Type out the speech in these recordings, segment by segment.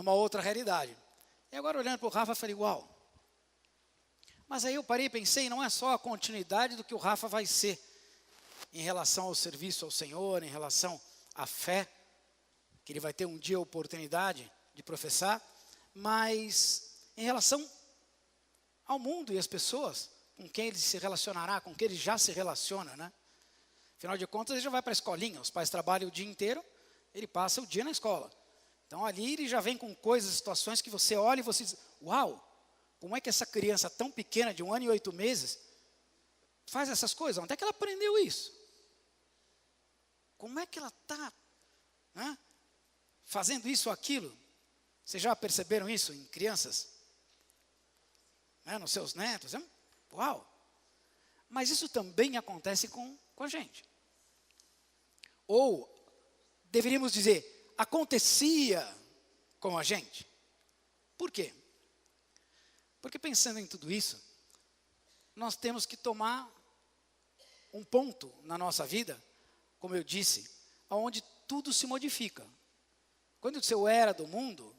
numa outra realidade. E agora olhando para o Rafa, eu falei, uau. Mas aí eu parei e pensei, não é só a continuidade do que o Rafa vai ser em relação ao serviço ao Senhor, em relação à fé, que ele vai ter um dia a oportunidade de professar, mas em relação ao mundo e as pessoas com quem ele se relacionará, com quem ele já se relaciona, né? Afinal de contas, ele já vai para a escolinha, os pais trabalham o dia inteiro, ele passa o dia na escola. Então ali ele já vem com coisas, situações que você olha e você diz, uau, como é que essa criança tão pequena, de 1 ano e 8 meses, faz essas coisas? Onde é que ela aprendeu isso? Como é que ela está, né, fazendo isso ou aquilo? Vocês já perceberam isso em crianças? Né, nos seus netos? Uau! Mas isso também acontece com a gente. Ou, deveríamos dizer, acontecia com a gente. Por quê? Porque pensando em tudo isso, nós temos que tomar um ponto na nossa vida, como eu disse, onde tudo se modifica. Quando eu disse eu era do mundo,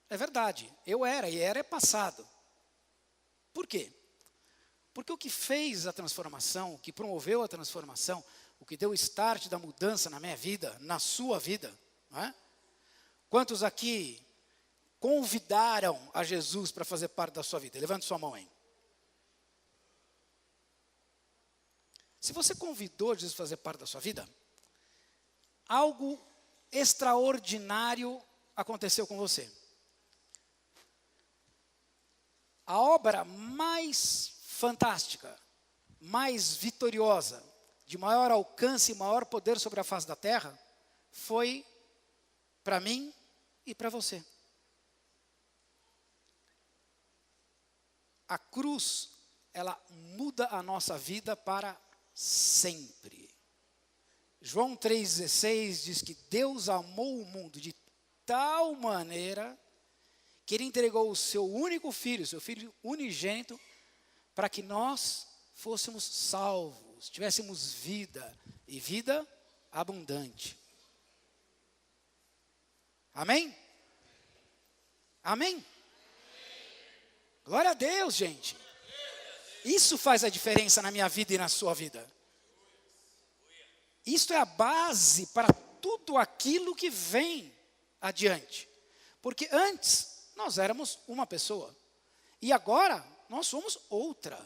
é verdade, eu era, e era é passado. Por quê? Porque o que fez a transformação, o que promoveu a transformação, o que deu o start da mudança na minha vida, na sua vida, não é? Quantos aqui convidaram a Jesus para fazer parte da sua vida? Levante sua mão aí. Se você convidou Jesus para fazer parte da sua vida, algo extraordinário aconteceu com você. A obra mais fantástica, mais vitoriosa, de maior alcance e maior poder sobre a face da terra, foi para mim e para você. A cruz, ela muda a nossa vida para sempre. João 3,16 diz que Deus amou o mundo de tal maneira que Ele entregou o seu único filho, seu filho unigênito, para que nós fôssemos salvos, tivéssemos vida, e vida abundante. Amém? Amém? Glória a Deus, gente. Isso faz a diferença na minha vida e na sua vida. Isso é a base para tudo aquilo que vem adiante. Porque antes nós éramos uma pessoa. E agora nós somos outra.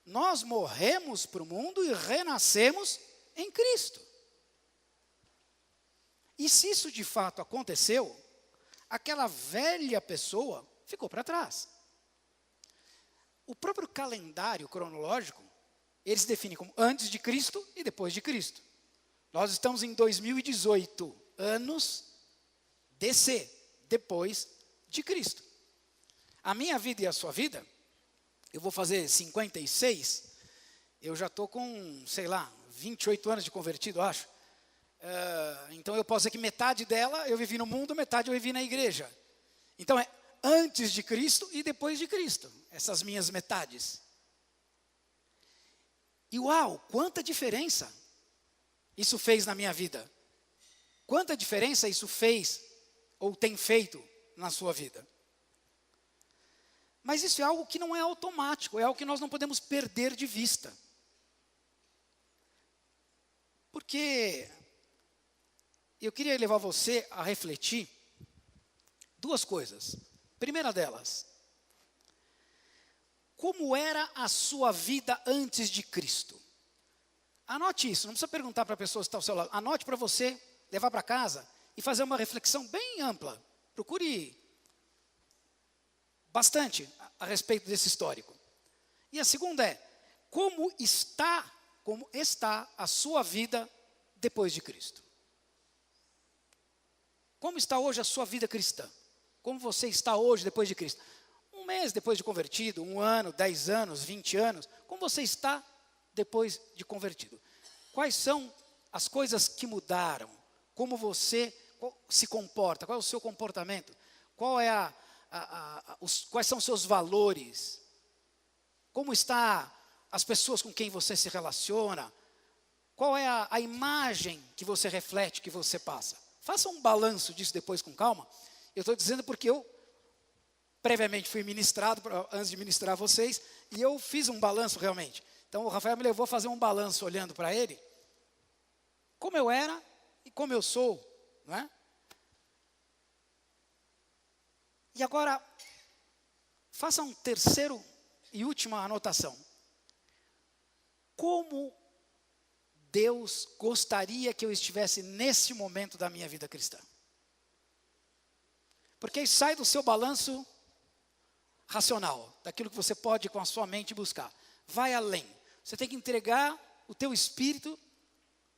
Nós morremos para o mundo e renascemos em Cristo. E se isso de fato aconteceu, aquela velha pessoa ficou para trás. O próprio calendário cronológico, ele se define como antes de Cristo e depois de Cristo. Nós estamos em 2018, anos DC, depois de Cristo. A minha vida e a sua vida, eu vou fazer 56, eu já estou com, sei lá, 28 anos de convertido, acho. Então eu posso dizer que metade dela eu vivi no mundo, metade eu vivi na igreja. Então é antes de Cristo e depois de Cristo, essas minhas metades. E uau, quanta diferença isso fez na minha vida. Quanta diferença isso fez ou tem feito na sua vida. Mas isso é algo que não é automático, é algo que nós não podemos perder de vista. Porque eu queria levar você a refletir duas coisas. Primeira delas, como era a sua vida antes de Cristo? Anote isso, não precisa perguntar para a pessoa que está ao seu lado. Anote para você levar para casa e fazer uma reflexão bem ampla. Procure bastante a respeito desse histórico. E a segunda é, como está a sua vida depois de Cristo? Como está hoje a sua vida cristã? Como você está hoje depois de Cristo? Um mês depois de convertido, 1 ano, 10 anos, 20 anos. Como você está depois de convertido? Quais são as coisas que mudaram? Como você se comporta? Qual é o seu comportamento? Quais são os seus valores? Como está as pessoas com quem você se relaciona? Qual é a imagem que você reflete, que você passa? Faça um balanço disso depois com calma. Eu estou dizendo porque eu previamente fui ministrado, antes de ministrar vocês, e eu fiz um balanço realmente. Então o Rafael me levou a fazer um balanço olhando para ele, como eu era e como eu sou, não é? E agora, faça um terceiro e última anotação. Como Deus gostaria que eu estivesse nesse momento da minha vida cristã? Porque aí sai do seu balanço racional, daquilo que você pode com a sua mente buscar. Vai além. Você tem que entregar o teu espírito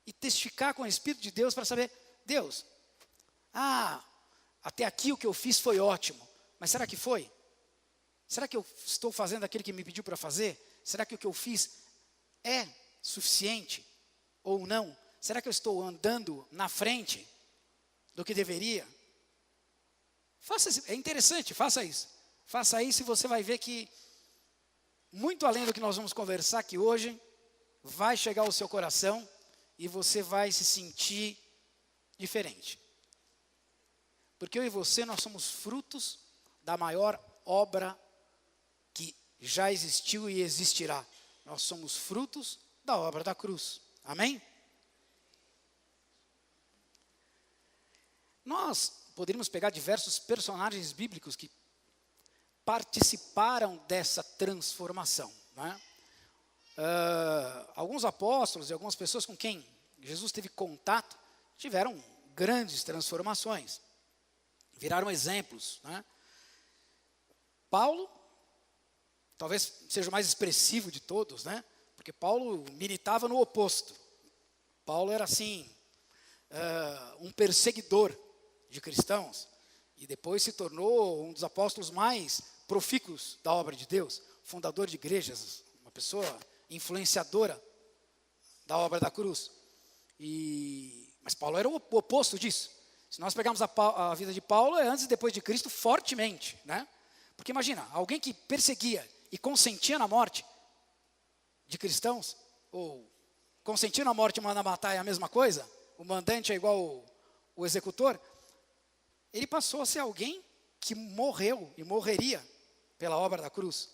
e testificar com o Espírito de Deus para saber, Deus, até aqui o que eu fiz foi ótimo, mas será que foi? Será que eu estou fazendo aquilo que me pediu para fazer? Será que o que eu fiz é suficiente ou não? Será que eu estou andando na frente do que deveria? É interessante, faça isso. Faça isso e você vai ver que, muito além do que nós vamos conversar aqui hoje, vai chegar ao seu coração e você vai se sentir diferente. Porque eu e você, nós somos frutos da maior obra que já existiu e existirá. Nós somos frutos da obra da cruz. Amém? Nós poderíamos pegar diversos personagens bíblicos que participaram dessa transformação, não é? Alguns apóstolos e algumas pessoas com quem Jesus teve contato tiveram grandes transformações, viraram exemplos, né? Paulo, talvez seja o mais expressivo de todos, né? Porque Paulo militava no oposto. Paulo era assim, um perseguidor de cristãos, e depois se tornou um dos apóstolos mais profícuos da obra de Deus, fundador de igrejas, uma pessoa influenciadora da obra da cruz. Mas Paulo era o oposto disso. Se nós pegarmos a vida de Paulo, é antes e depois de Cristo fortemente, né? Porque imagina, alguém que perseguia e consentia na morte de cristãos, ou consentir na morte e mandar matar é a mesma coisa, o mandante é igual o executor, ele passou a ser alguém que morreu e morreria pela obra da cruz.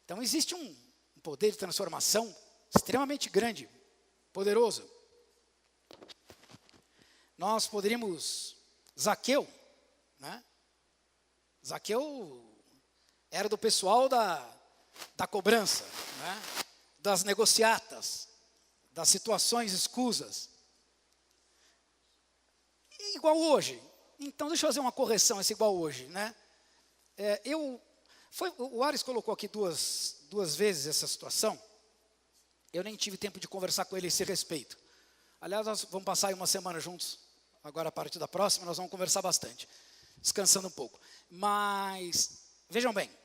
Então existe um poder de transformação extremamente grande, poderoso. Nós poderíamos, Zaqueu, né? Zaqueu era do pessoal da cobrança, né? Das negociatas, das situações escusas. Igual hoje. Então, deixa eu fazer uma correção, esse igual hoje, né? O Ares colocou aqui duas vezes essa situação. Eu nem tive tempo de conversar com ele a esse respeito. Aliás, nós vamos passar aí uma semana juntos. Agora, a partir da próxima, nós vamos conversar bastante. Descansando um pouco. Mas, vejam bem.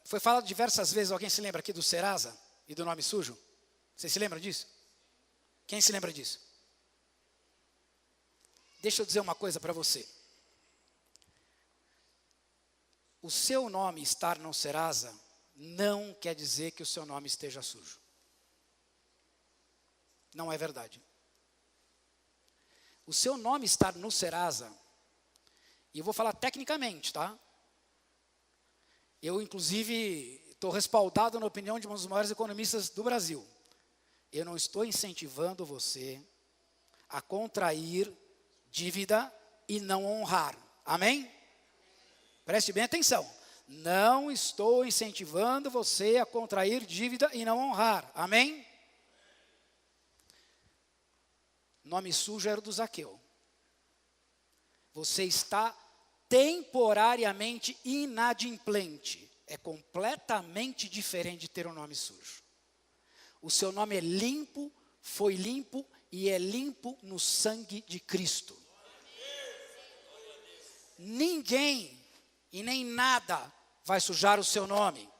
Foi falado diversas vezes, alguém se lembra aqui do Serasa e do nome sujo? Vocês se lembram disso? Quem se lembra disso? Deixa eu dizer uma coisa para você. O seu nome estar no Serasa não quer dizer que o seu nome esteja sujo. Não é verdade. O seu nome estar no Serasa, e eu vou falar tecnicamente, tá? Eu, inclusive, estou respaldado na opinião de um dos maiores economistas do Brasil. Eu não estou incentivando você a contrair dívida e não honrar. Amém? Preste bem atenção. Não estou incentivando você a contrair dívida e não honrar. Amém? Nome sujo era do Zaqueu. Você está temporariamente inadimplente. É completamente diferente de ter um nome sujo. O seu nome é limpo, foi limpo e é limpo no sangue de Cristo. Ninguém e nem nada vai sujar o seu nome.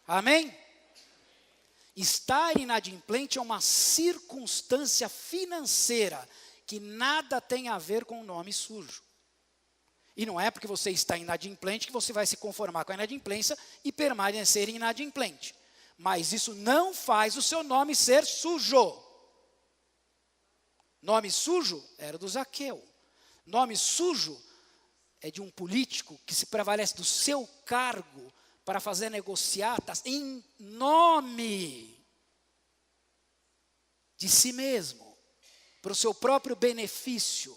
Amém? Estar inadimplente é uma circunstância financeira que nada tem a ver com o nome sujo. E não é porque você está inadimplente que você vai se conformar com a inadimplência e permanecer inadimplente. Mas isso não faz o seu nome ser sujo. Nome sujo era do Zaqueu. Nome sujo é de um político que se prevalece do seu cargo para fazer negociatas em nome de si mesmo, para o seu próprio benefício.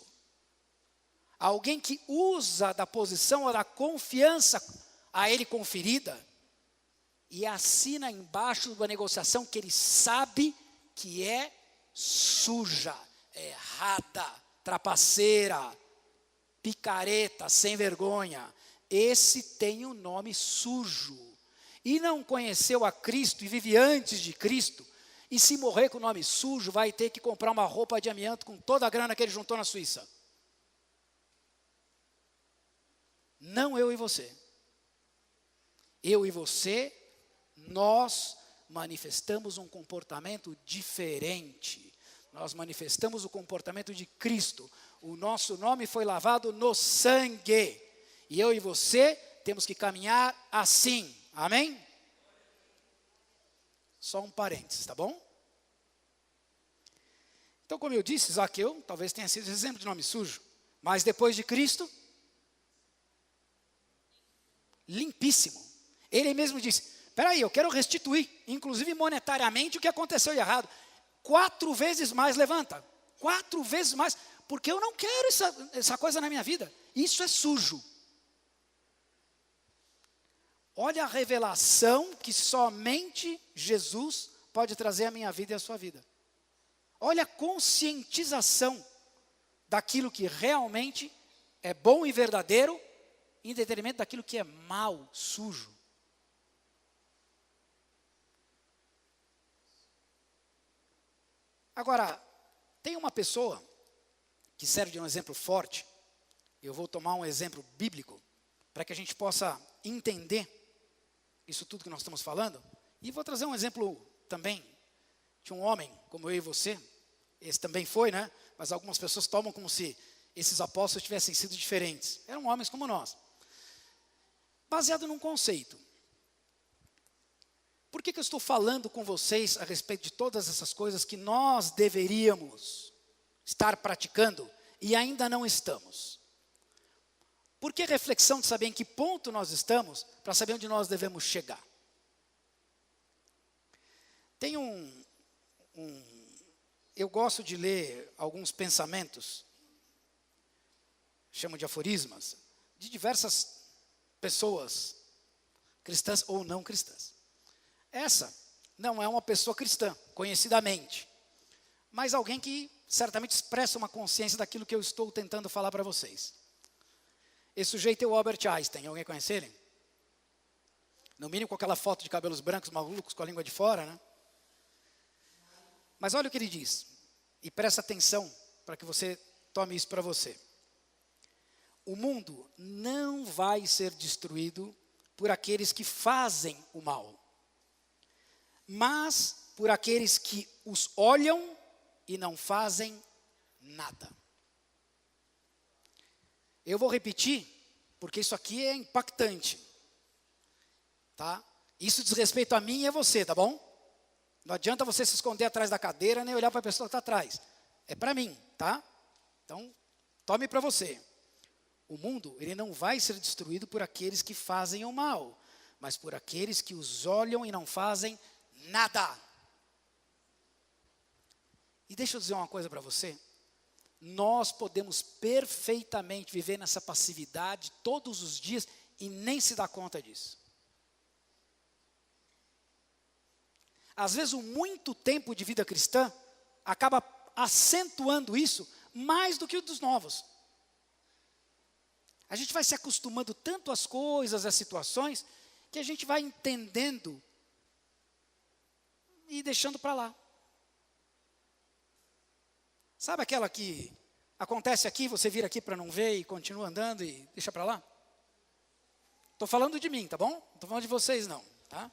Alguém que usa da posição ou da confiança a ele conferida e assina embaixo de uma negociação que ele sabe que é suja, errada, trapaceira, picareta, sem vergonha. Esse tem um nome sujo. E não conheceu a Cristo e vive antes de Cristo. E se morrer com o nome sujo, vai ter que comprar uma roupa de amianto com toda a grana que ele juntou na Suíça. Não eu e você. Eu e você, nós manifestamos um comportamento diferente. Nós manifestamos o comportamento de Cristo. O nosso nome foi lavado no sangue. E eu e você temos que caminhar assim. Amém? Só um parênteses, tá bom? Então, como eu disse, Zaqueu talvez tenha sido exemplo de nome sujo. Mas depois de Cristo, limpíssimo. Ele mesmo disse, espera aí, eu quero restituir, inclusive monetariamente, o que aconteceu de errado. 4 vezes mais levanta. 4 vezes mais. Porque eu não quero essa coisa na minha vida. Isso é sujo. Olha a revelação que somente Jesus pode trazer à minha vida e à sua vida. Olha a conscientização daquilo que realmente é bom e verdadeiro, em detrimento daquilo que é mal, sujo. Agora, tem uma pessoa que serve de um exemplo forte. Eu vou tomar um exemplo bíblico para que a gente possa entender isso tudo que nós estamos falando. E vou trazer um exemplo também de um homem como eu e você. Esse também foi, né? Mas algumas pessoas tomam como se esses apóstolos tivessem sido diferentes. Eram homens como nós. Baseado num conceito. Por que eu estou falando com vocês a respeito de todas essas coisas que nós deveríamos estar praticando e ainda não estamos? Por que reflexão de saber em que ponto nós estamos para saber onde nós devemos chegar? Tem eu gosto de ler alguns pensamentos, chamo de aforismas, de diversas pessoas, cristãs ou não cristãs. Essa não é uma pessoa cristã, conhecidamente, mas alguém que certamente expressa uma consciência daquilo que eu estou tentando falar para vocês. Esse sujeito é o Albert Einstein, alguém conhece ele? No mínimo com aquela foto de cabelos brancos, malucos, com a língua de fora, né? Mas olha o que ele diz, e presta atenção para que você tome isso para você. O mundo não vai ser destruído por aqueles que fazem o mal, mas por aqueles que os olham e não fazem nada. Eu vou repetir, porque isso aqui é impactante. Tá? Isso diz respeito a mim e a você, tá bom? Não adianta você se esconder atrás da cadeira, nem olhar para a pessoa que está atrás. É para mim, tá? Então, tome para você. O mundo, ele não vai ser destruído por aqueles que fazem o mal, mas por aqueles que os olham e não fazem nada. E deixa eu dizer uma coisa para você. Nós podemos perfeitamente viver nessa passividade todos os dias e nem se dar conta disso. Às vezes, o muito tempo de vida cristã acaba acentuando isso mais do que o dos novos. A gente vai se acostumando tanto às coisas, às situações, que a gente vai entendendo e deixando para lá. Sabe aquela que acontece aqui, você vira aqui para não ver e continua andando e deixa para lá? Estou falando de mim, tá bom? Não estou falando de vocês não, tá?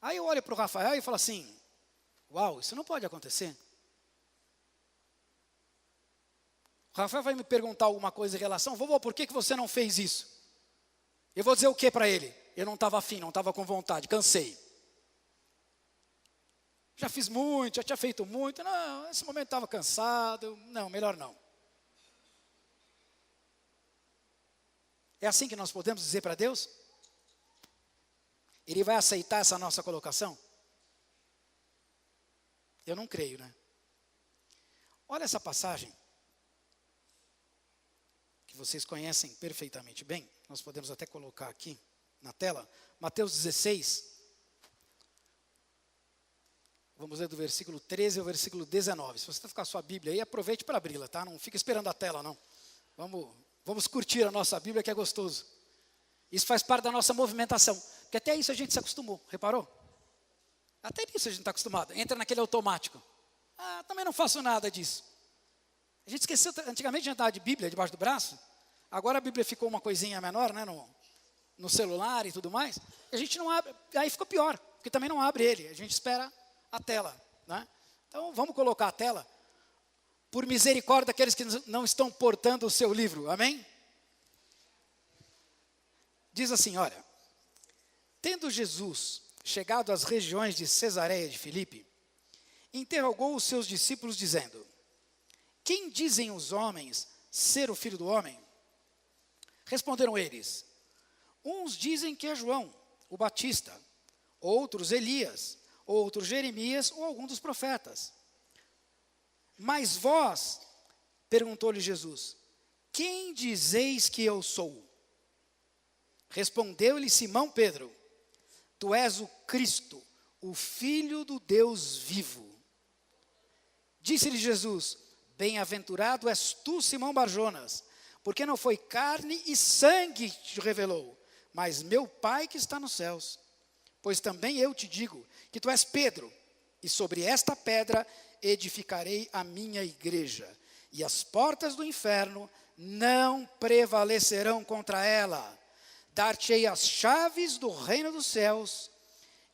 Aí eu olho para o Rafael e falo assim, uau, isso não pode acontecer. O Rafael vai me perguntar alguma coisa em relação, vovô, por que você não fez isso? Eu vou dizer o que para ele? Eu não estava afim, não estava com vontade, cansei. Já fiz muito, já tinha feito muito, não, nesse momento estava cansado, não, melhor não. É assim que nós podemos dizer para Deus? Ele vai aceitar essa nossa colocação? Eu não creio, né? Olha essa passagem, que vocês conhecem perfeitamente bem. Nós podemos até colocar aqui na tela. Mateus 16. Vamos ler do versículo 13 ao versículo 19. Se você está com a sua Bíblia aí, aproveite para abri-la, tá? Não fica esperando a tela, não. Vamos curtir a nossa Bíblia, que é gostoso. Isso faz parte da nossa movimentação. Porque até isso a gente se acostumou, reparou? Até nisso a gente está acostumado. Entra naquele automático. Também não faço nada disso. A gente esqueceu, antigamente a gente andava de Bíblia debaixo do braço. Agora a Bíblia ficou uma coisinha menor, né? No celular e tudo mais. E a gente não abre, aí ficou pior. Porque também não abre ele, a gente espera a tela, né? Então vamos colocar a tela. Por misericórdia daqueles que não estão portando o seu livro, amém? Diz assim, olha. Tendo Jesus chegado às regiões de Cesareia de Filipe, interrogou os seus discípulos dizendo: quem dizem os homens ser o Filho do Homem? Responderam eles: uns dizem que é João, o Batista, outros Elias, outros Jeremias ou algum dos profetas. Mas vós, perguntou-lhe Jesus, quem dizeis que eu sou? Respondeu-lhe Simão Pedro: tu és o Cristo, o Filho do Deus vivo. Disse-lhe Jesus: bem-aventurado és tu, Simão Barjonas, porque não foi carne e sangue que te revelou, mas meu Pai que está nos céus. Pois também eu te digo que tu és Pedro, e sobre esta pedra edificarei a minha igreja, e as portas do inferno não prevalecerão contra ela. Dar-te-ei as chaves do reino dos céus,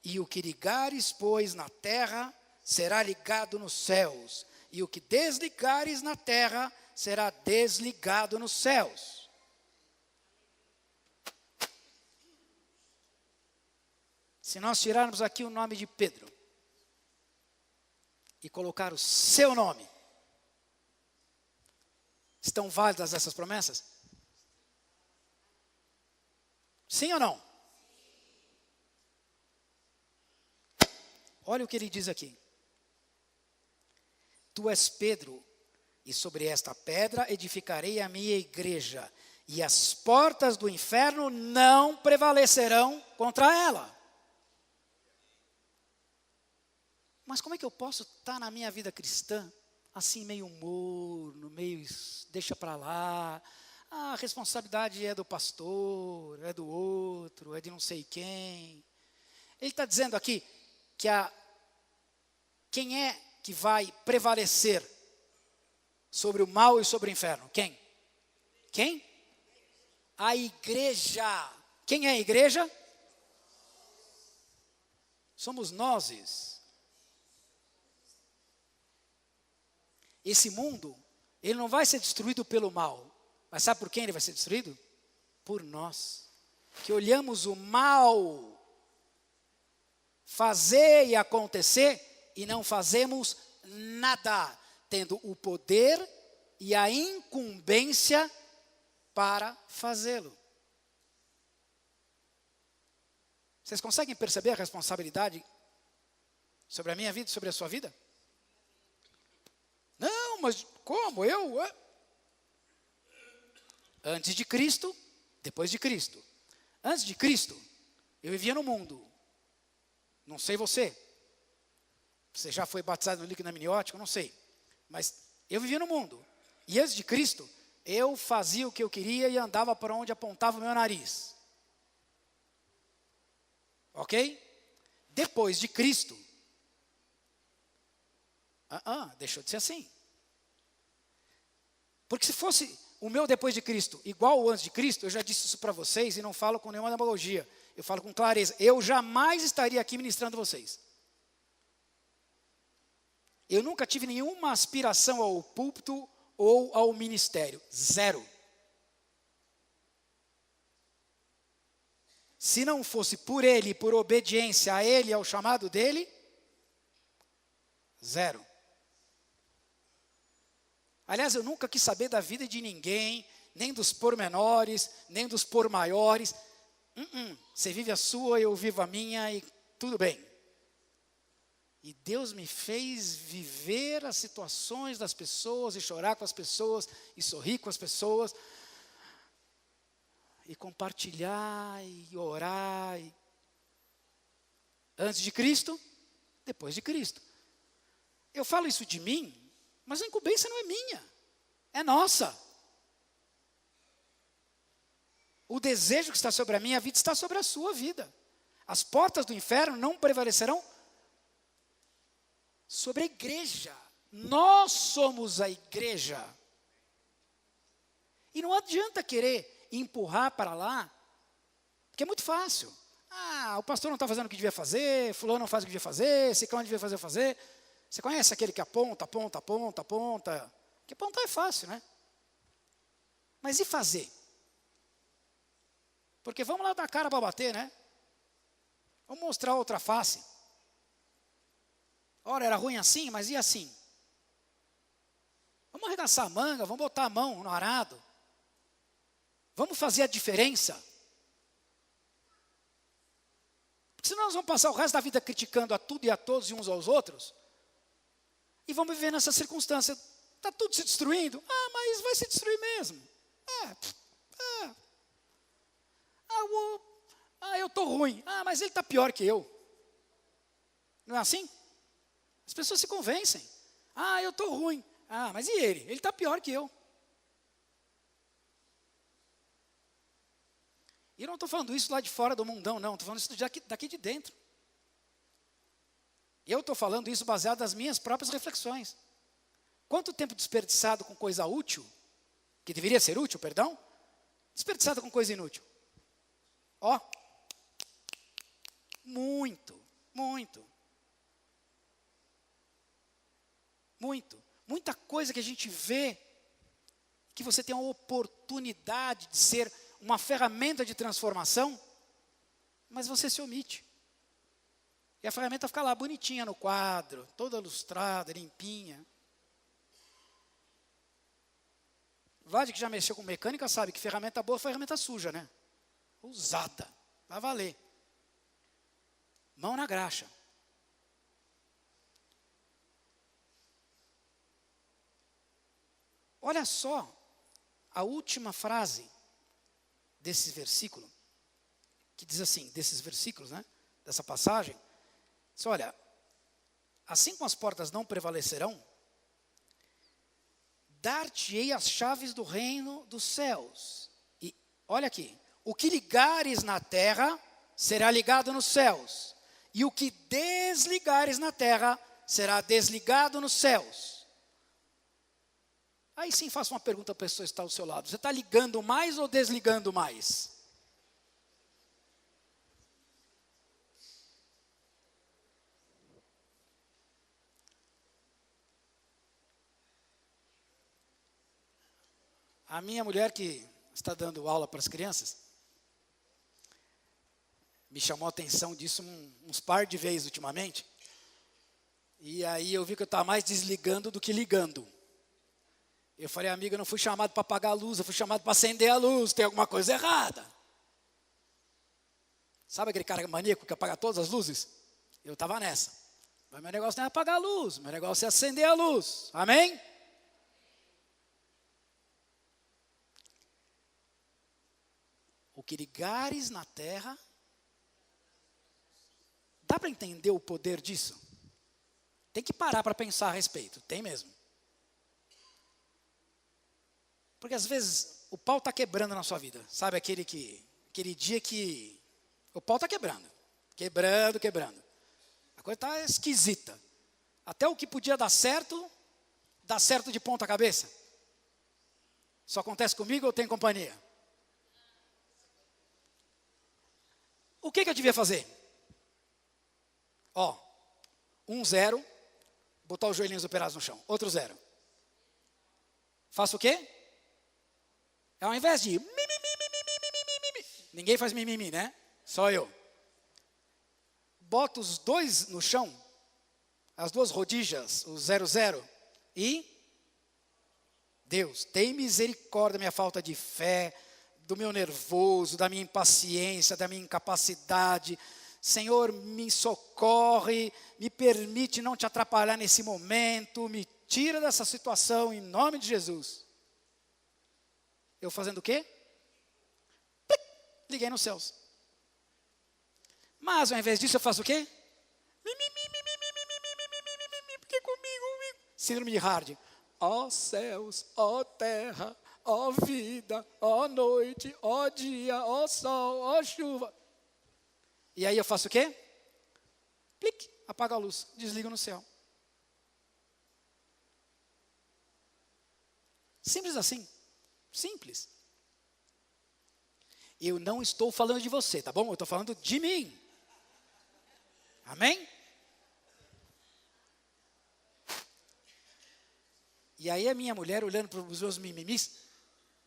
e o que ligares, pois, na terra, será ligado nos céus, e o que desligares na terra, será desligado nos céus. Se nós tirarmos aqui o nome de Pedro, e colocar o seu nome, estão válidas essas promessas? Sim ou não? Olha o que ele diz aqui. Tu és Pedro, e sobre esta pedra edificarei a minha igreja, e as portas do inferno não prevalecerão contra ela. Mas como é que eu posso estar na minha vida cristã, assim meio morno, meio deixa para lá, a responsabilidade é do pastor, é do outro, é de não sei quem. Ele está dizendo aqui que quem é que vai prevalecer sobre o mal e sobre o inferno? Quem? Quem? A igreja. Quem é a igreja? Somos nós. Esse mundo, ele não vai ser destruído pelo mal. Mas sabe por quem ele vai ser destruído? Por nós. Que olhamos o mal fazer e acontecer e não fazemos nada, tendo o poder e a incumbência para fazê-lo. Vocês conseguem perceber a responsabilidade sobre a minha vida e sobre a sua vida? Não, mas como? Antes de Cristo, depois de Cristo. Antes de Cristo, eu vivia no mundo. Não sei você. Você já foi batizado no líquido amniótico? Não sei. Mas eu vivia no mundo. E antes de Cristo, eu fazia o que eu queria e andava para onde apontava o meu nariz. Ok? Depois de Cristo, deixou de ser assim. Porque se fosse o meu depois de Cristo igual ao antes de Cristo, eu já disse isso para vocês e não falo com nenhuma demagogia. Eu falo com clareza. Eu jamais estaria aqui ministrando vocês. Eu nunca tive nenhuma aspiração ao púlpito ou ao ministério. Zero. Se não fosse por ele, por obediência a ele e ao chamado dele, zero. Aliás, eu nunca quis saber da vida de ninguém, nem dos pormenores, nem dos por maiores. Você vive a sua, eu vivo a minha e tudo bem. E Deus me fez viver as situações das pessoas, e chorar com as pessoas, e sorrir com as pessoas, e compartilhar, e orar. Antes de Cristo, depois de Cristo. Eu falo isso de mim, mas a incumbência não é minha, é nossa. O desejo que está sobre a minha vida está sobre a sua vida. As portas do inferno não prevalecerão sobre a igreja. Nós somos a igreja. E não adianta querer empurrar para lá, porque é muito fácil. O pastor não está fazendo o que devia fazer, fulano não faz o que devia fazer, ciclano devia fazer. Você conhece aquele que aponta? Que apontar é fácil, né? Mas e fazer? Porque vamos lá dar cara para bater, né? Vamos mostrar outra face. Ora, era ruim assim, mas e assim? Vamos arregaçar a manga, vamos botar a mão no arado. Vamos fazer a diferença. Porque senão nós vamos passar o resto da vida criticando a tudo e a todos e uns aos outros. E vamos viver nessa circunstância. Está tudo se destruindo? Mas vai se destruir mesmo. Eu estou ruim. Mas ele está pior que eu. Não é assim? As pessoas se convencem. Eu estou ruim. Mas e ele? Ele está pior que eu. E eu não estou falando isso lá de fora do mundão, não. Estou falando isso daqui de dentro. Eu estou falando isso baseado nas minhas próprias reflexões. Quanto tempo desperdiçado com coisa útil, que deveria ser útil, perdão, desperdiçado com coisa inútil? Muito. Muita coisa que a gente vê, que você tem a oportunidade de ser uma ferramenta de transformação, mas você se omite. E a ferramenta fica lá bonitinha no quadro, toda lustrada, limpinha. Vlad, que já mexeu com mecânica, sabe que ferramenta boa é ferramenta suja, né? Usada, vai valer. Mão na graxa. Olha só a última frase desse versículo, que diz assim, desses versículos, né? Dessa passagem. Diz, olha, assim como as portas não prevalecerão, dar-te-ei as chaves do reino dos céus. E olha aqui, o que ligares na terra será ligado nos céus, e o que desligares na terra será desligado nos céus. Aí sim faço uma pergunta para a pessoa que está ao seu lado. Você está ligando mais ou desligando mais? A minha mulher, que está dando aula para as crianças, me chamou a atenção disso uns par de vezes ultimamente. E aí eu vi que eu estava mais desligando do que ligando. Eu falei, amiga, eu não fui chamado para apagar a luz, eu fui chamado para acender a luz, tem alguma coisa errada. Sabe aquele cara maníaco que apaga todas as luzes? Eu estava nessa. Mas meu negócio não é apagar a luz, meu negócio é acender a luz. Amém? O que ligares na terra. Dá para entender o poder disso? Tem que parar para pensar a respeito, tem mesmo. Porque às vezes o pau está quebrando na sua vida. Sabe aquele dia que o pau está quebrando. Quebrando. A coisa está esquisita. Até o que podia dar certo, dá certo de ponta cabeça. Isso acontece comigo ou tem companhia? O que eu devia fazer? 0, botar os joelhinhos operados no chão. Outro 0. Faço o quê? Ao invés de ninguém faz mimimi, né? Só eu. Boto os 2 no chão, as 2 rodijas, o 0, e Deus, tem misericórdia da minha falta de fé, do meu nervoso, da minha impaciência, da minha incapacidade. Senhor, me socorre, me permite não te atrapalhar nesse momento, me tira dessa situação em nome de Jesus. Eu fazendo o quê? Liguei nos céus. Mas ao invés disso eu faço o quê? Porque comigo. Síndrome de Hard. Ó céus, ó terra, ó vida, ó noite, ó dia, ó sol, ó chuva. E aí eu faço o quê? Plique, apaga a luz, desligo no céu. Simples assim. Simples. Eu não estou falando de você, tá bom? Eu estou falando de mim. Amém? E aí a minha mulher olhando para os meus mimimis,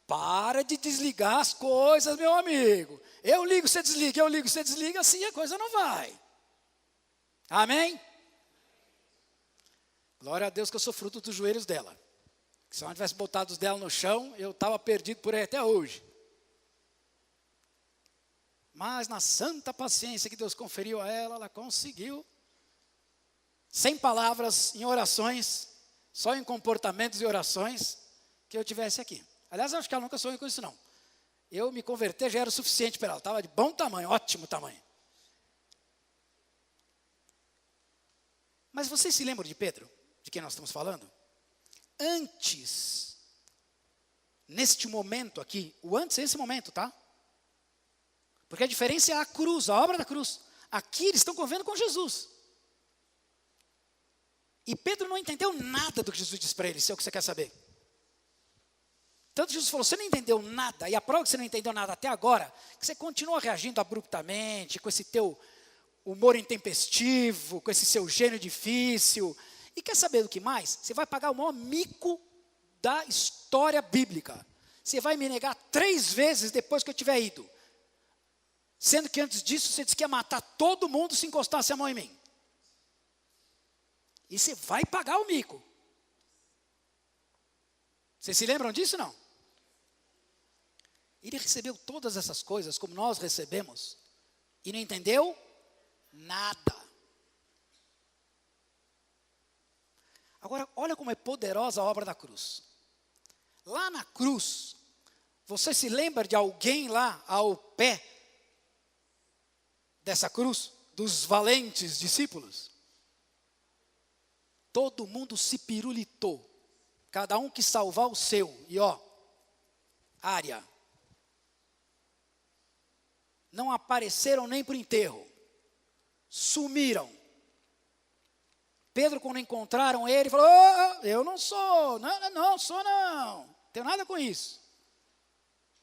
para de desligar as coisas, meu amigo. Eu ligo, você desliga, eu ligo, você desliga, assim a coisa não vai. Amém? Glória a Deus que eu sou fruto dos joelhos dela. Se eu não tivesse botado os dela no chão, eu estava perdido por aí até hoje. Mas na santa paciência que Deus conferiu a ela, ela conseguiu, sem palavras, em orações, só em comportamentos e orações, que eu tivesse aqui. Aliás, eu acho que ela nunca sonhou com isso não. Eu me converter já era o suficiente para ela, estava de bom tamanho, ótimo tamanho. Mas vocês se lembram de Pedro, de quem nós estamos falando? Antes, neste momento aqui, o antes é esse momento, tá? Porque a diferença é a cruz, a obra da cruz. Aqui eles estão convivendo com Jesus. E Pedro não entendeu nada do que Jesus disse para ele, se é o que você quer saber. Tanto Jesus falou, você não entendeu nada, e a prova que você não entendeu nada até agora, que você continua reagindo abruptamente, com esse teu humor intempestivo, com esse seu gênio difícil. E quer saber do que mais? Você vai pagar o maior mico da história bíblica. Você vai me negar 3 vezes depois que eu tiver ido. Sendo que antes disso você disse que ia matar todo mundo se encostasse a mão em mim. E você vai pagar o mico. Vocês se lembram disso, não? Ele recebeu todas essas coisas como nós recebemos. E não entendeu nada. Agora, olha como é poderosa a obra da cruz. Lá na cruz, você se lembra de alguém lá ao pé dessa cruz, dos valentes discípulos? Todo mundo se pirulitou, cada um quis salvar o seu, e área. Não apareceram nem para o enterro, sumiram. Pedro, quando encontraram ele, falou, eu não sou, não, sou não, tenho nada com isso.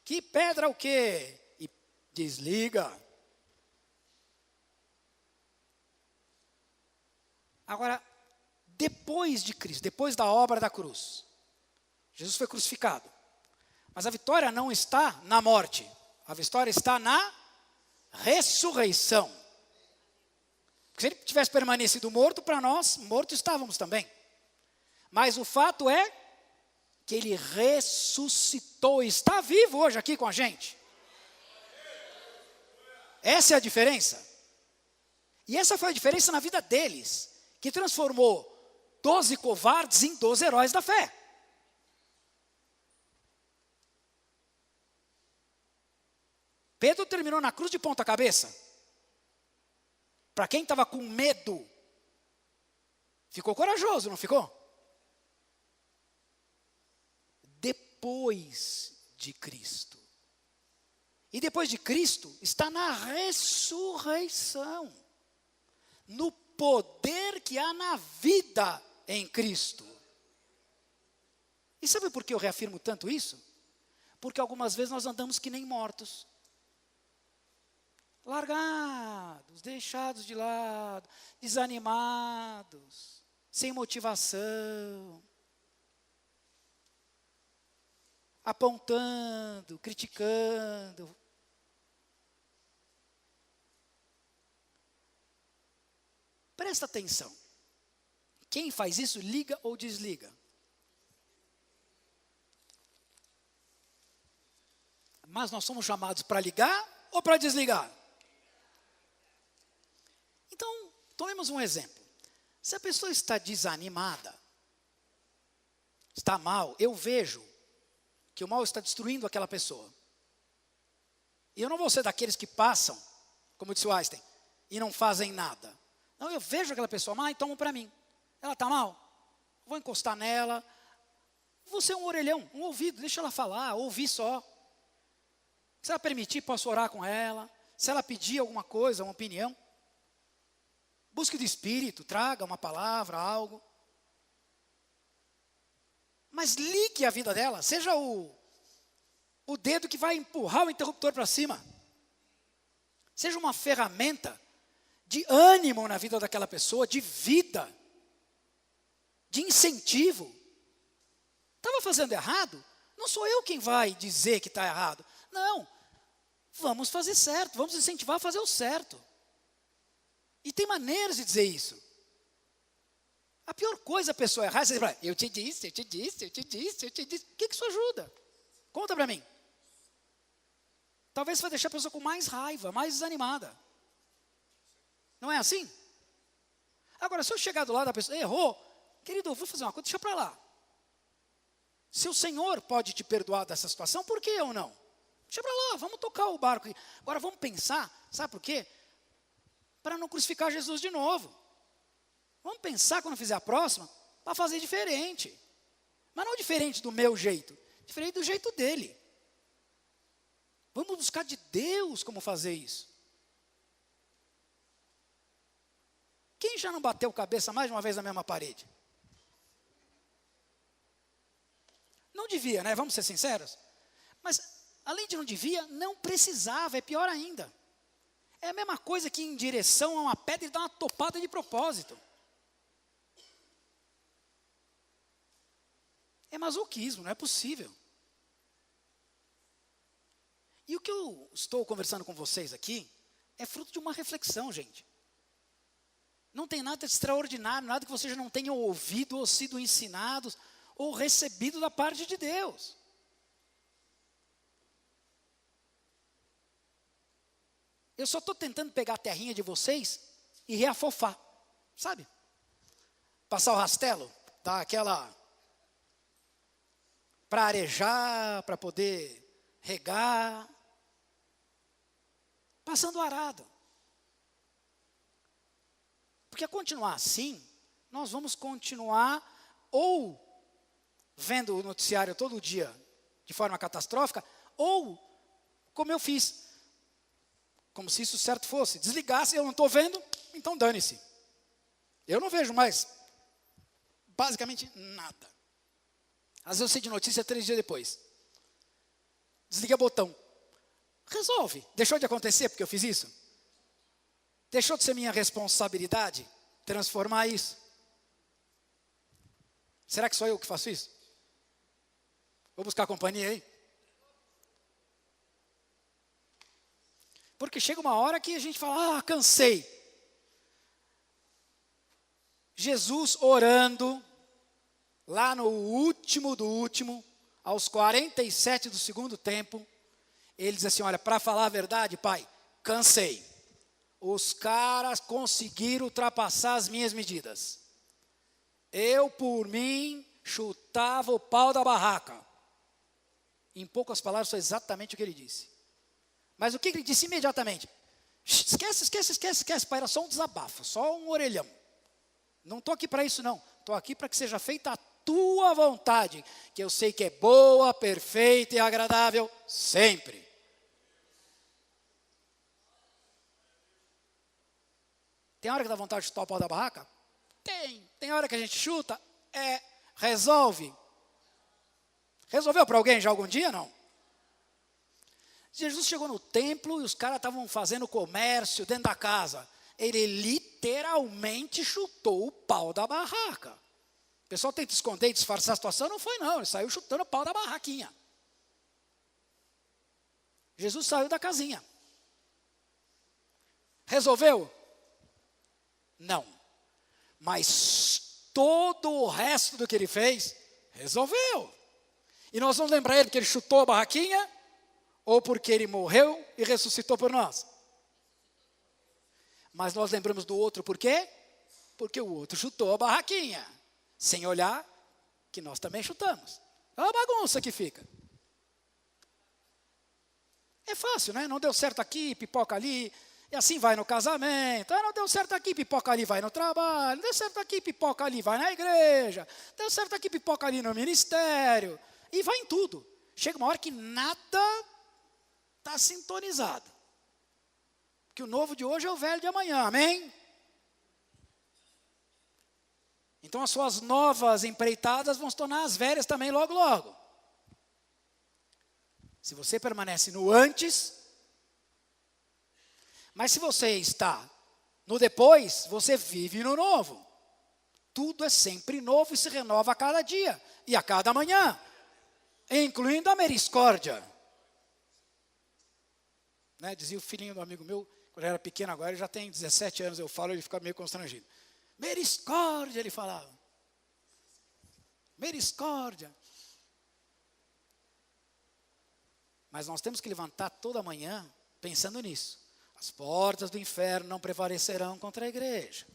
Que pedra o quê? E desliga. Agora, depois de Cristo, depois da obra da cruz, Jesus foi crucificado. Mas a vitória não está na morte, a vitória está na ressurreição. Porque se ele tivesse permanecido morto, para nós, mortos estávamos também. Mas o fato é que ele ressuscitou, está vivo hoje aqui com a gente. Essa é a diferença. E essa foi a diferença na vida deles, que transformou 12 covardes em 12 heróis da fé. Pedro terminou na cruz de ponta cabeça. Para quem estava com medo, ficou corajoso, não ficou? Depois de Cristo. E depois de Cristo, está na ressurreição. No poder que há na vida em Cristo. E sabe por que eu reafirmo tanto isso? Porque algumas vezes nós andamos que nem mortos. Largados, deixados de lado, desanimados, sem motivação, apontando, criticando. Presta atenção. Quem faz isso, liga ou desliga? Mas nós somos chamados para ligar ou para desligar? Então, tomemos um exemplo. Se a pessoa está desanimada, está mal, eu vejo que o mal está destruindo aquela pessoa. E eu não vou ser daqueles que passam, como disse o Einstein, e não fazem nada. Não, eu vejo aquela pessoa mal e tomo para mim. Ela está mal? Vou encostar nela. Vou ser um orelhão, um ouvido, deixa ela falar, ouvir só. Se ela permitir, posso orar com ela. Se ela pedir alguma coisa, uma opinião, busque do Espírito, traga uma palavra, algo. Mas ligue a vida dela, seja o dedo que vai empurrar o interruptor para cima. Seja uma ferramenta de ânimo na vida daquela pessoa, de vida, de incentivo. Estava fazendo errado? Não sou eu quem vai dizer que está errado. Não, vamos fazer certo, vamos incentivar a fazer o certo. E tem maneiras de dizer isso. A pior coisa a pessoa errar é você dizer, eu te disse, eu te disse, eu te disse, eu te disse. O que isso ajuda? Conta para mim. Talvez vai deixar a pessoa com mais raiva, mais desanimada. Não é assim? Agora, se eu chegar do lado da pessoa, errou, querido, eu vou fazer uma coisa, deixa para lá. Se o Senhor pode te perdoar dessa situação, por que eu não? Deixa para lá, vamos tocar o barco. Agora vamos pensar, sabe por quê? Para não crucificar Jesus de novo. Vamos pensar quando fizer a próxima, para fazer diferente. Mas não diferente do meu jeito, diferente do jeito dele. Vamos buscar de Deus como fazer isso. Quem já não bateu cabeça mais de uma vez na mesma parede? Não devia, né? Vamos ser sinceros. Mas, além de não devia, não precisava, é pior ainda. É a mesma coisa que ir em direção a uma pedra e dar uma topada de propósito. É masoquismo, não é possível. E o que eu estou conversando com vocês aqui é fruto de uma reflexão, gente. Não tem nada de extraordinário, nada que vocês não tenham ouvido ou sido ensinados ou recebido da parte de Deus. Eu só estou tentando pegar a terrinha de vocês e reafofar, sabe? Passar o rastelo, dar aquela... para arejar, para poder regar. Passando o arado. Porque a continuar assim, nós vamos continuar ou vendo o noticiário todo dia de forma catastrófica, ou como eu fiz, como se isso certo fosse, desligasse, eu não estou vendo, então dane-se. Eu não vejo mais basicamente nada. Às vezes eu sei de notícia 3 dias depois. Desliguei o botão. Resolve. Deixou de acontecer porque eu fiz isso? Deixou de ser minha responsabilidade transformar isso? Será que sou eu que faço isso? Vou buscar companhia aí? Porque chega uma hora que a gente fala, cansei. Jesus orando, lá no último do último, aos 47 do segundo tempo, ele diz assim, olha, para falar a verdade, pai, cansei. Os caras conseguiram ultrapassar as minhas medidas. Eu, por mim, chutava o pau da barraca. Em poucas palavras, foi exatamente o que ele disse. Mas o que ele disse imediatamente? Esquece, pai, era só um desabafo, só um orelhão. Não estou aqui para isso não, estou aqui para que seja feita a tua vontade, que eu sei que é boa, perfeita e agradável sempre. Tem hora que dá vontade de chutar o pau da barraca? Tem. Tem hora que a gente chuta? Resolve. Resolveu para alguém já algum dia? Não. Jesus chegou no templo e os caras estavam fazendo comércio dentro da casa. Ele literalmente chutou o pau da barraca. O pessoal tenta esconder e disfarçar a situação, não foi não. Ele saiu chutando o pau da barraquinha. Jesus saiu da casinha. Resolveu? Não. Mas todo o resto do que ele fez, resolveu. E nós vamos lembrar ele porque ele chutou a barraquinha Ou porque ele morreu e ressuscitou por nós? Mas nós lembramos do outro por quê? Porque o outro chutou a barraquinha, sem olhar que nós também chutamos. É uma bagunça que fica. É fácil, né? Não deu certo aqui, pipoca ali, e assim vai no casamento. Não deu certo aqui, pipoca ali, vai no trabalho. Não deu certo aqui, pipoca ali, vai na igreja. Deu certo aqui, pipoca ali no ministério. E vai em tudo. Chega uma hora que nada está sintonizado. Que o novo de hoje é o velho de amanhã, amém? Então as suas novas empreitadas vão se tornar as velhas também logo, logo. Se você permanece no antes, mas se você está no depois, você vive no novo. Tudo é sempre novo e se renova a cada dia e a cada manhã, incluindo a misericórdia. Né? Dizia o filhinho do amigo meu, quando ele era pequeno, agora ele já tem 17 anos, eu falo, ele fica meio constrangido. Misericórdia, ele falava. Misericórdia. Mas nós temos que levantar toda manhã pensando nisso. As portas do inferno não prevalecerão contra a igreja.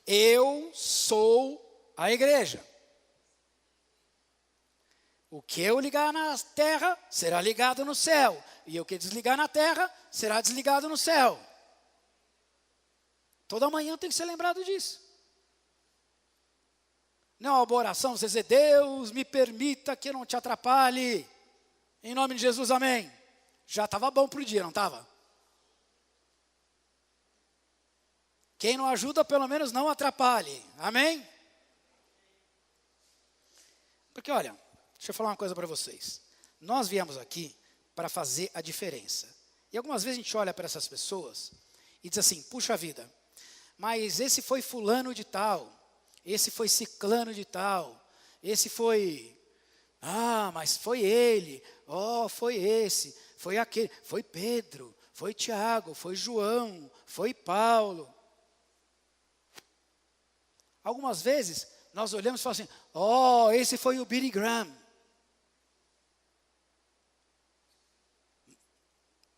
Eu sou a igreja. O que eu ligar na terra será ligado no céu. E o que desligar na terra será desligado no céu. Toda manhã tem que ser lembrado disso. Não é uma oração, você dizer, Deus me permita que eu não te atrapalhe. Em nome de Jesus, amém. Já estava bom para o dia, não estava? Quem não ajuda, pelo menos não atrapalhe. Amém? Porque olha, deixa eu falar uma coisa para vocês. Nós viemos aqui para fazer a diferença. E algumas vezes a gente olha para essas pessoas e diz assim, puxa vida, mas esse foi fulano de tal, esse foi ciclano de tal, esse foi, mas foi ele, foi esse, foi aquele, foi Pedro, foi Tiago, foi João, foi Paulo. Algumas vezes nós olhamos e falamos assim, esse foi o Billy Graham.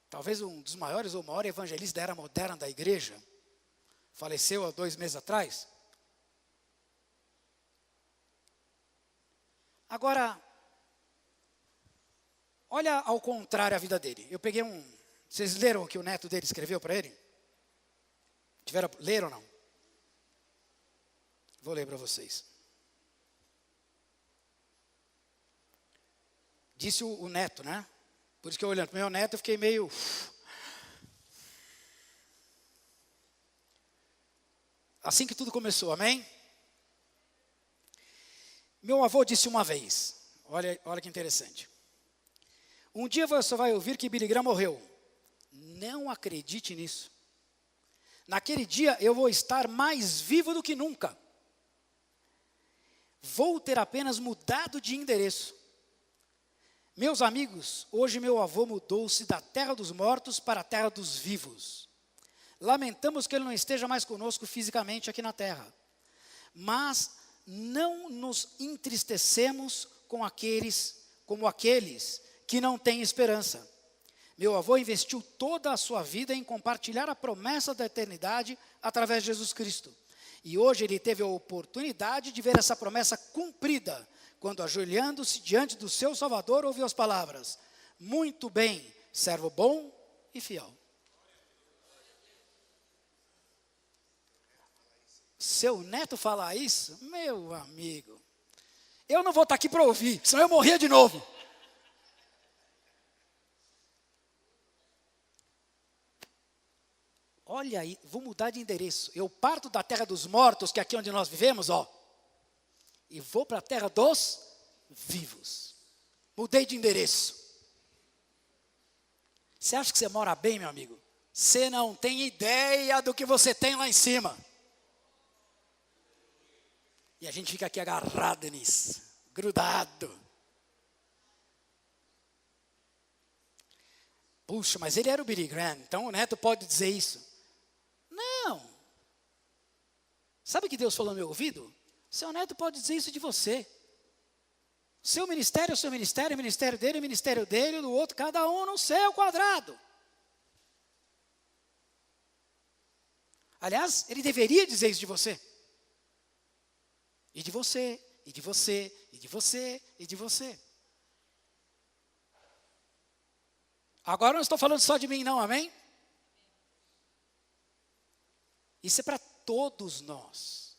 Talvez um dos maiores ou maior evangelista da era moderna da igreja. Faleceu há 2 meses atrás. Agora, olha ao contrário a vida dele. Eu peguei vocês leram o que o neto dele escreveu para ele? Leram ou não? Vou ler para vocês. Disse o neto, né? Por isso que eu olhando para o meu neto, eu fiquei meio... Assim que tudo começou, amém? Meu avô disse uma vez, olha que interessante. Um dia você vai ouvir que Billy Graham morreu. Não acredite nisso. Naquele dia eu vou estar mais vivo do que nunca. Vou ter apenas mudado de endereço. Meus amigos, hoje meu avô mudou-se da terra dos mortos para a terra dos vivos. Lamentamos que ele não esteja mais conosco fisicamente aqui na terra. Mas não nos entristecemos como aqueles que não têm esperança. Meu avô investiu toda a sua vida em compartilhar a promessa da eternidade através de Jesus Cristo. E hoje ele teve a oportunidade de ver essa promessa cumprida, quando ajoelhando-se diante do seu Salvador, ouviu as palavras, muito bem, servo bom e fiel. Seu neto falar isso, meu amigo, eu não vou estar aqui para ouvir, senão eu morria de novo. Olha aí, vou mudar de endereço. Eu parto da terra dos mortos, que é aqui onde nós vivemos, e vou para a terra dos vivos. Mudei de endereço. Você acha que você mora bem, meu amigo? Você não tem ideia do que você tem lá em cima. E a gente fica aqui agarrado nisso, grudado. Puxa, mas ele era o Billy Graham, então o neto pode dizer isso. Não. Sabe o que Deus falou no meu ouvido? Seu neto pode dizer isso de você. Seu ministério é o seu ministério, o ministério dele é o ministério dele, do outro, cada um no seu quadrado. Aliás, ele deveria dizer isso de você. E de você, e de você, e de você, e de você. Agora eu não estou falando só de mim não, amém? Isso é para todos nós.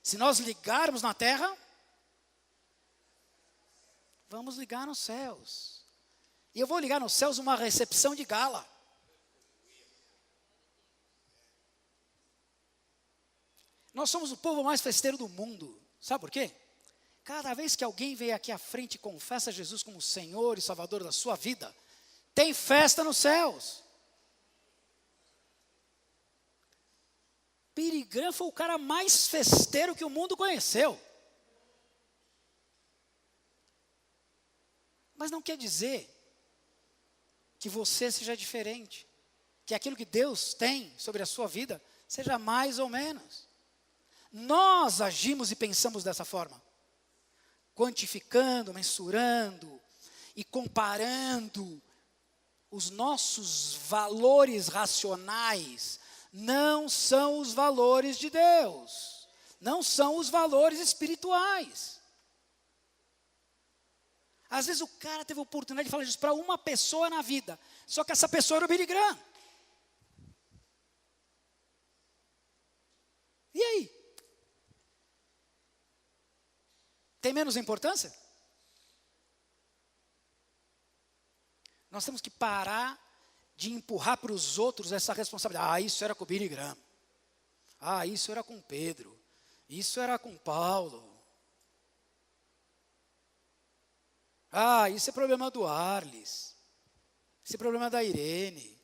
Se nós ligarmos na terra, vamos ligar nos céus. E eu vou ligar nos céus uma recepção de gala. Nós somos o povo mais festeiro do mundo. Sabe por quê? Cada vez que alguém vem aqui à frente e confessa Jesus como Senhor e Salvador da sua vida, tem festa nos céus. Billy Graham foi o cara mais festeiro que o mundo conheceu. Mas não quer dizer que você seja diferente, que aquilo que Deus tem sobre a sua vida seja mais ou menos. Nós agimos e pensamos dessa forma, quantificando, mensurando e comparando os nossos valores racionais. Não são os valores de Deus, não são os valores espirituais. Às vezes o cara teve a oportunidade de falar isso para uma pessoa na vida, só que essa pessoa era o Billy Graham. E aí? Tem menos importância? Nós temos que parar de empurrar para os outros essa responsabilidade. Ah, isso era com o Billy Graham. Ah, isso era com Pedro. Isso era com Paulo. Ah, isso é problema do Arles. Isso é problema da Irene.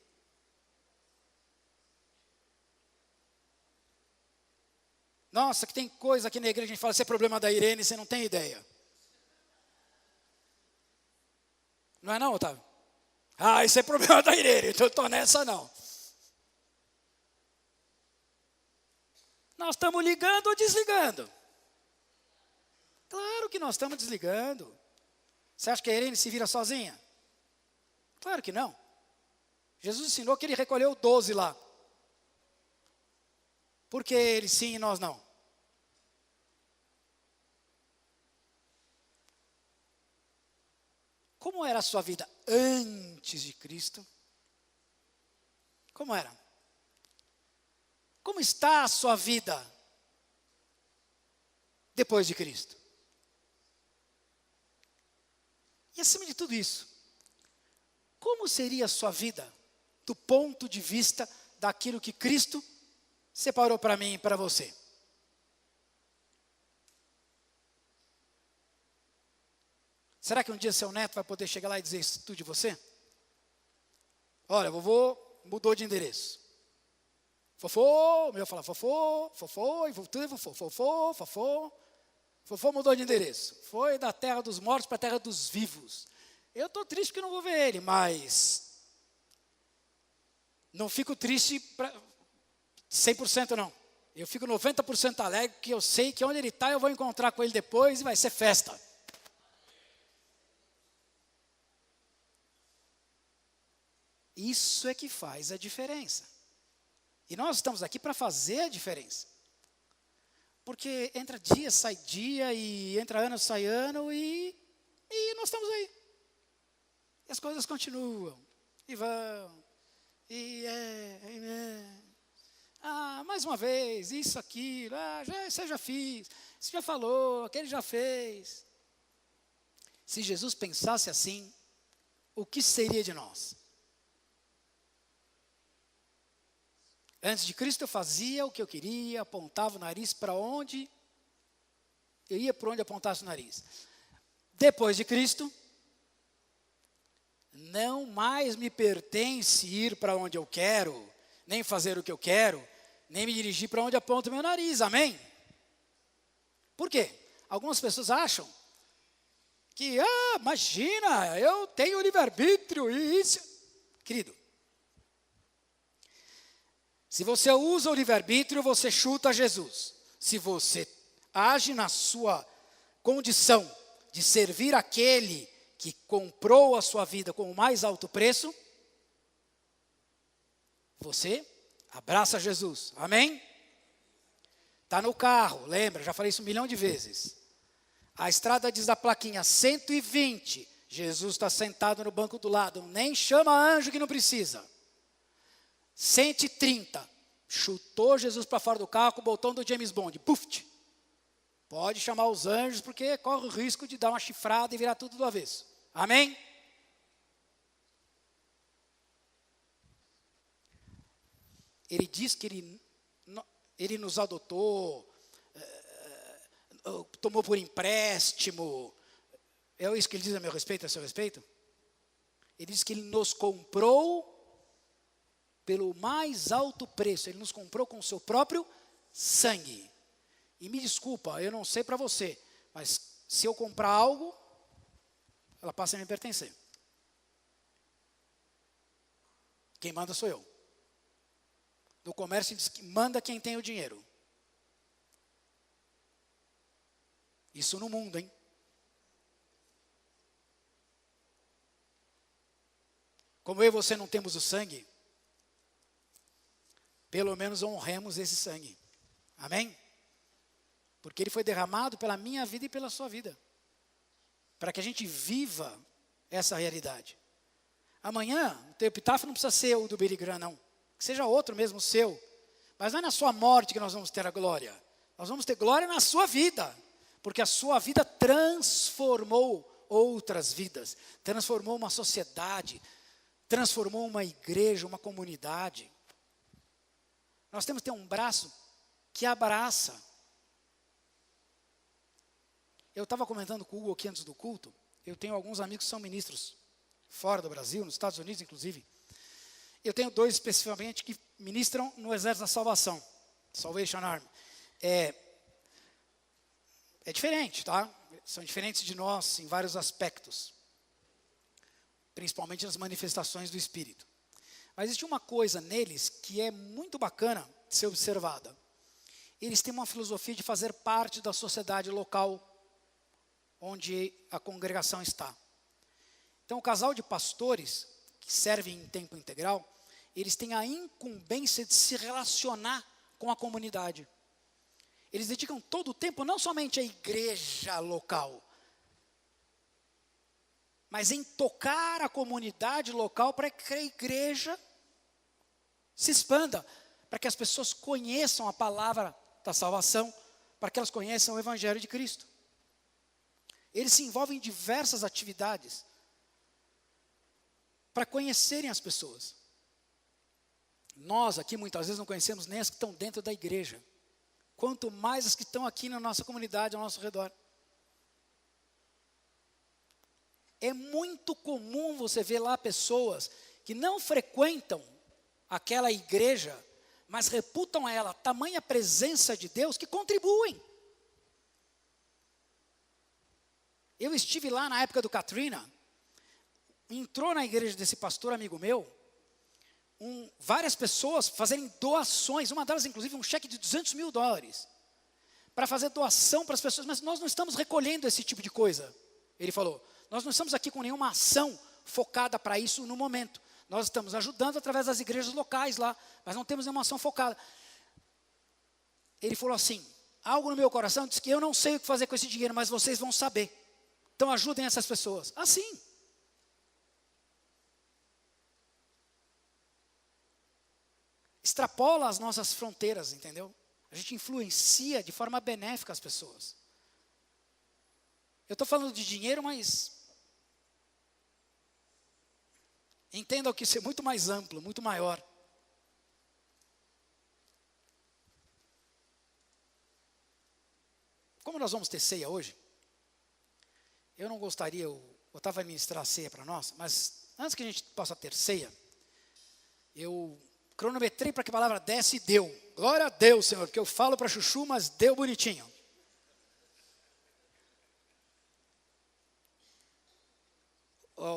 Nossa, que tem coisa aqui na igreja, a gente fala, isso é problema da Irene, você não tem ideia. Não é não, Otávio? Ah, isso é problema da Irene, então eu estou nessa não. Nós estamos ligando ou desligando? Claro que nós estamos desligando. Você acha que a Irene se vira sozinha? Claro que não. Jesus ensinou que ele recolheu 12 lá. Por que ele sim e nós não? Como era a sua vida antes de Cristo? Como era? Como está a sua vida depois de Cristo? E acima de tudo isso, como seria a sua vida do ponto de vista daquilo que Cristo separou para mim e para você? Será que um dia seu neto vai poder chegar lá e dizer isso tudo de você? Olha, vovô mudou de endereço. Fofô, meu falar fofô, fofô, e voltou, fofô, fofô. Fofô mudou de endereço. Foi da terra dos mortos para a terra dos vivos. Eu estou triste porque não vou ver ele, mas não fico triste 100% não. Eu fico 90% alegre, porque eu sei que onde ele está eu vou encontrar com ele depois e vai ser festa. Isso é que faz a diferença. E nós estamos aqui para fazer a diferença. Porque entra dia, sai dia, e entra ano, sai ano, e nós estamos aí. E as coisas continuam, e vão, mais uma vez, isso, aquilo, você já fiz, você já falou, aquele já fez. Se Jesus pensasse assim, o que seria de nós? Antes de Cristo eu fazia o que eu queria, apontava o nariz para onde, eu ia por onde apontasse o nariz. Depois de Cristo, não mais me pertence ir para onde eu quero, nem fazer o que eu quero, nem me dirigir para onde aponta o meu nariz, amém? Por quê? Algumas pessoas acham que, imagina, eu tenho livre-arbítrio e isso. Querido, se você usa o livre-arbítrio, você chuta Jesus. Se você age na sua condição de servir aquele que comprou a sua vida com o mais alto preço, você abraça Jesus. Amém? Está no carro, lembra, já falei isso 1 milhão de vezes. A estrada diz da plaquinha 120. Jesus está sentado no banco do lado. Nem chama anjo que não precisa. 130. Chutou Jesus para fora do carro com o botão do James Bond. Puf! Pode chamar os anjos, porque corre o risco de dar uma chifrada e virar tudo do avesso. Amém? Ele diz que ele nos adotou, tomou por empréstimo. É isso que ele diz a meu respeito, a seu respeito? Ele diz que ele nos comprou pelo mais alto preço. Ele nos comprou com o seu próprio sangue. E me desculpa, eu não sei para você, mas se eu comprar algo, ela passa a me pertencer. Quem manda sou eu. No comércio diz que manda quem tem o dinheiro. Isso no mundo, hein? Como eu e você não temos o sangue, pelo menos honremos esse sangue. Amém? Porque ele foi derramado pela minha vida e pela sua vida. Para que a gente viva essa realidade. Amanhã, o teu epitáfio não precisa ser o do Billy Graham, não. Que seja outro mesmo, o seu. Mas não é na sua morte que nós vamos ter a glória. Nós vamos ter glória na sua vida. Porque a sua vida transformou outras vidas. Transformou uma sociedade. Transformou uma igreja, uma comunidade. Nós temos que ter um braço que abraça. Eu estava comentando com o Hugo aqui antes do culto. Eu tenho alguns amigos que são ministros fora do Brasil, nos Estados Unidos inclusive. Eu tenho 2 especificamente que ministram no Exército da Salvação. Salvation Army. É diferente, tá? São diferentes de nós em vários aspectos. Principalmente nas manifestações do Espírito. Mas existe uma coisa neles que é muito bacana de ser observada. Eles têm uma filosofia de fazer parte da sociedade local onde a congregação está. Então, o casal de pastores que servem em tempo integral, eles têm a incumbência de se relacionar com a comunidade. Eles dedicam todo o tempo não somente à igreja local, mas em tocar a comunidade local para que a igreja se expanda, para que as pessoas conheçam a palavra da salvação, para que elas conheçam o Evangelho de Cristo. Eles se envolvem em diversas atividades para conhecerem as pessoas. Nós aqui muitas vezes não conhecemos nem as que estão dentro da igreja. Quanto mais as que estão aqui na nossa comunidade, ao nosso redor. É muito comum você ver lá pessoas que não frequentam aquela igreja, mas reputam a ela tamanha presença de Deus que contribuem. Eu estive lá na época do Katrina, entrou na igreja desse pastor amigo meu, várias pessoas fazerem doações, uma delas inclusive um cheque de $200 mil, para fazer doação para as pessoas, mas nós não estamos recolhendo esse tipo de coisa, ele falou, nós não estamos aqui com nenhuma ação focada para isso no momento, nós estamos ajudando através das igrejas locais lá, mas não temos nenhuma ação focada. Ele falou assim, algo no meu coração diz que eu não sei o que fazer com esse dinheiro, mas vocês vão saber. Então ajudem essas pessoas. Assim. Extrapola as nossas fronteiras, entendeu? A gente influencia de forma benéfica as pessoas. Eu estou falando de dinheiro, mas entenda que isso é muito mais amplo, muito maior. Como nós vamos ter ceia hoje, eu não gostaria, o Otávio vai ministrar a ceia para nós, mas antes que a gente possa ter ceia, eu cronometrei para que a palavra desse e deu. Glória a Deus, Senhor, porque eu falo para chuchu, mas deu bonitinho.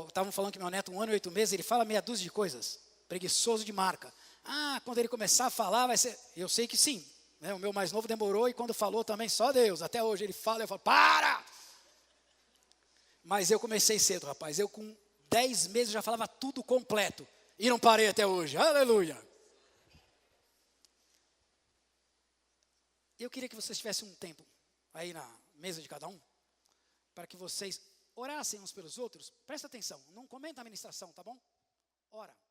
Estavam falando que meu neto, 1 ano e 8 meses, ele fala meia dúzia de coisas, preguiçoso de marca. Quando ele começar a falar, vai ser, eu sei que sim. Né? O meu mais novo demorou e quando falou também, só Deus. Até hoje ele fala, eu falo, para! Mas eu comecei cedo, rapaz. Eu com 10 meses já falava tudo completo. E não parei até hoje. Aleluia. Eu queria que vocês tivessem um tempo aí na mesa de cada um, para que vocês orassem uns pelos outros. Presta atenção, não comenta a ministração, tá bom? Ora.